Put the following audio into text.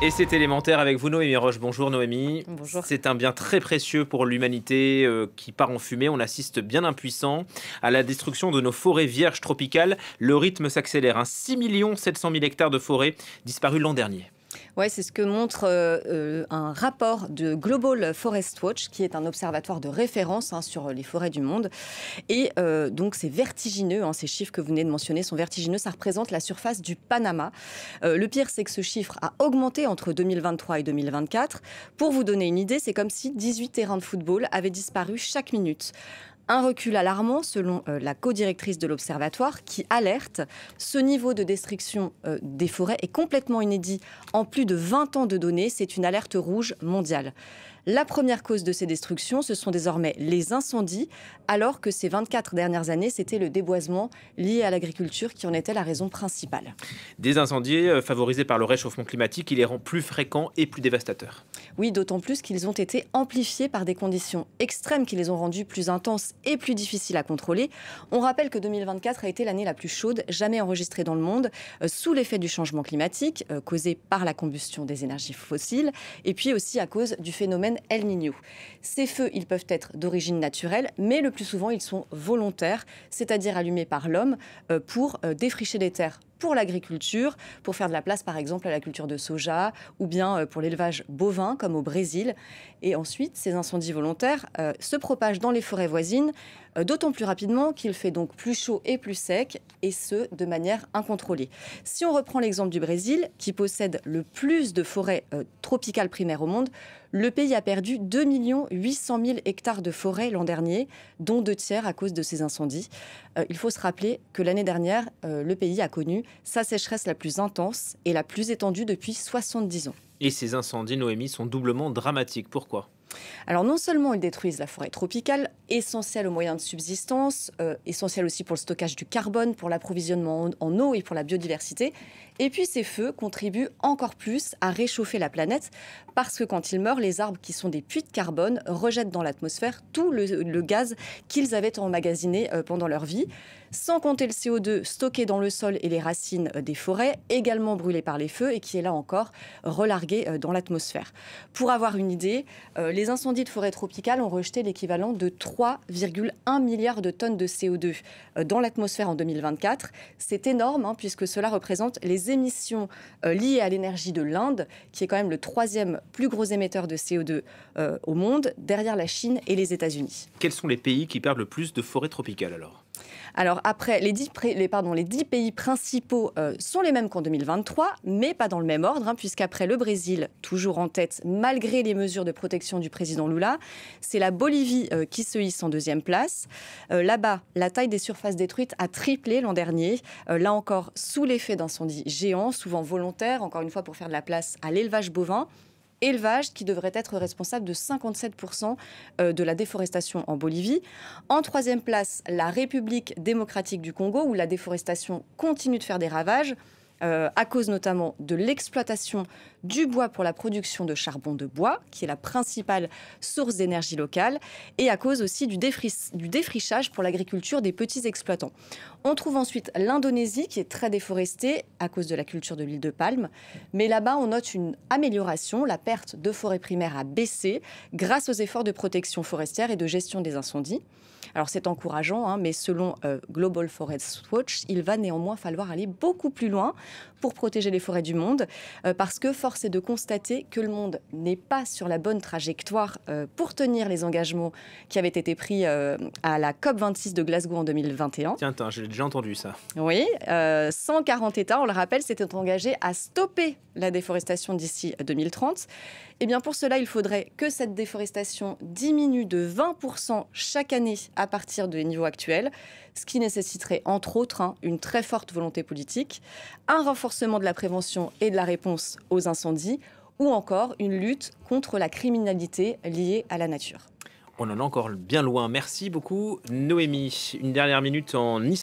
Et c'est élémentaire avec vous, Noémie Roche. Bonjour Noémie. Bonjour. C'est un bien très précieux pour l'humanité qui part en fumée. On assiste bien impuissant à la destruction de nos forêts vierges tropicales. Le rythme s'accélère. 6 700 000 hectares de forêts disparus l'an dernier. Ouais, c'est ce que montre un rapport de Global Forest Watch, qui est un observatoire de référence sur les forêts du monde. Et donc, c'est vertigineux. Ces chiffres que vous venez de mentionner sont vertigineux. Ça représente la surface du Panama. Le pire, c'est que ce chiffre a augmenté entre 2023 et 2024. Pour vous donner une idée, c'est comme si 18 terrains de football avaient disparu chaque minute. Un recul alarmant selon la co-directrice de l'Observatoire qui alerte. Ce niveau de destruction des forêts est complètement inédit en plus de 20 ans de données. C'est une alerte rouge mondiale. La première cause de ces destructions, ce sont désormais les incendies, alors que ces 24 dernières années, c'était le déboisement lié à l'agriculture qui en était la raison principale. Des incendies favorisés par le réchauffement climatique, qui les rend plus fréquents et plus dévastateurs. Oui, d'autant plus qu'ils ont été amplifiés par des conditions extrêmes qui les ont rendus plus intenses et plus difficiles à contrôler. On rappelle que 2024 a été l'année la plus chaude jamais enregistrée dans le monde, sous l'effet du changement climatique, causé par la combustion des énergies fossiles, et puis aussi à cause du phénomène El Niño. Ces feux, ils peuvent être d'origine naturelle, mais le plus souvent, ils sont volontaires, c'est-à-dire allumés par l'homme pour défricher les terres pour l'agriculture, pour faire de la place par exemple à la culture de soja ou bien pour l'élevage bovin comme au Brésil. Et ensuite, ces incendies volontaires se propagent dans les forêts voisines, d'autant plus rapidement qu'il fait donc plus chaud et plus sec, et ce, de manière incontrôlée. Si on reprend l'exemple du Brésil, qui possède le plus de forêts tropicales primaires au monde, le pays a perdu 2 800 000 hectares de forêt l'an dernier, dont 2 tiers à cause de ces incendies. Il faut se rappeler que l'année dernière, le pays a connu sa sécheresse la plus intense et la plus étendue depuis 70 ans. Et ces incendies, Noémie, sont doublement dramatiques. Pourquoi ? Alors non seulement ils détruisent la forêt tropicale, essentielle aux moyens de subsistance, essentielle aussi pour le stockage du carbone, pour l'approvisionnement en eau et pour la biodiversité, et puis ces feux contribuent encore plus à réchauffer la planète parce que quand ils meurent, les arbres qui sont des puits de carbone rejettent dans l'atmosphère tout le gaz qu'ils avaient emmagasiné pendant leur vie, sans compter le CO2 stocké dans le sol et les racines des forêts, également brûlés par les feux et qui est là encore relargué dans l'atmosphère. Pour avoir une idée, les incendies de forêt tropicale ont rejeté l'équivalent de 3,1 milliards de tonnes de CO2 dans l'atmosphère en 2024. C'est énorme puisque cela représente les émissions liées à l'énergie de l'Inde, qui est quand même le 3e plus gros émetteur de CO2 au monde, derrière la Chine et les États-Unis. Quels sont les pays qui perdent le plus de forêts tropicales alors ? Alors après, les 10 pays principaux sont les mêmes qu'en 2023, mais pas dans le même ordre, puisqu'après le Brésil, toujours en tête, malgré les mesures de protection du président Lula, c'est la Bolivie qui se hisse en 2e place. Là-bas, la taille des surfaces détruites a triplé l'an dernier, là encore sous l'effet d'incendies géants, souvent volontaires, encore une fois pour faire de la place à l'élevage bovin. Élevage qui devrait être responsable de 57% de la déforestation en Bolivie. En 3e place, la République démocratique du Congo, où la déforestation continue de faire des ravages, à cause notamment de l'exploitation du bois pour la production de charbon de bois, qui est la principale source d'énergie locale, et à cause aussi du défrichage pour l'agriculture des petits exploitants. On trouve ensuite l'Indonésie, qui est très déforestée à cause de la culture de l'huile de palme. Mais là-bas, on note une amélioration. La perte de forêts primaires a baissé grâce aux efforts de protection forestière et de gestion des incendies. Alors c'est encourageant, mais selon Global Forest Watch, il va néanmoins falloir aller beaucoup plus loin pour protéger les forêts du monde, parce que force est de constater que le monde n'est pas sur la bonne trajectoire pour tenir les engagements qui avaient été pris à la COP26 de Glasgow en 2021. Tiens, j'ai déjà entendu ça. Oui, 140 États, on le rappelle, s'étaient engagés à stopper la déforestation d'ici 2030. Eh bien, pour cela, il faudrait que cette déforestation diminue de 20% chaque année à partir des niveaux actuels, ce qui nécessiterait, entre autres, une très forte volonté politique, un renforcement de la prévention et de la réponse aux incendies, ou encore une lutte contre la criminalité liée à la nature. On en est encore bien loin. Merci beaucoup, Noémie. Une dernière minute en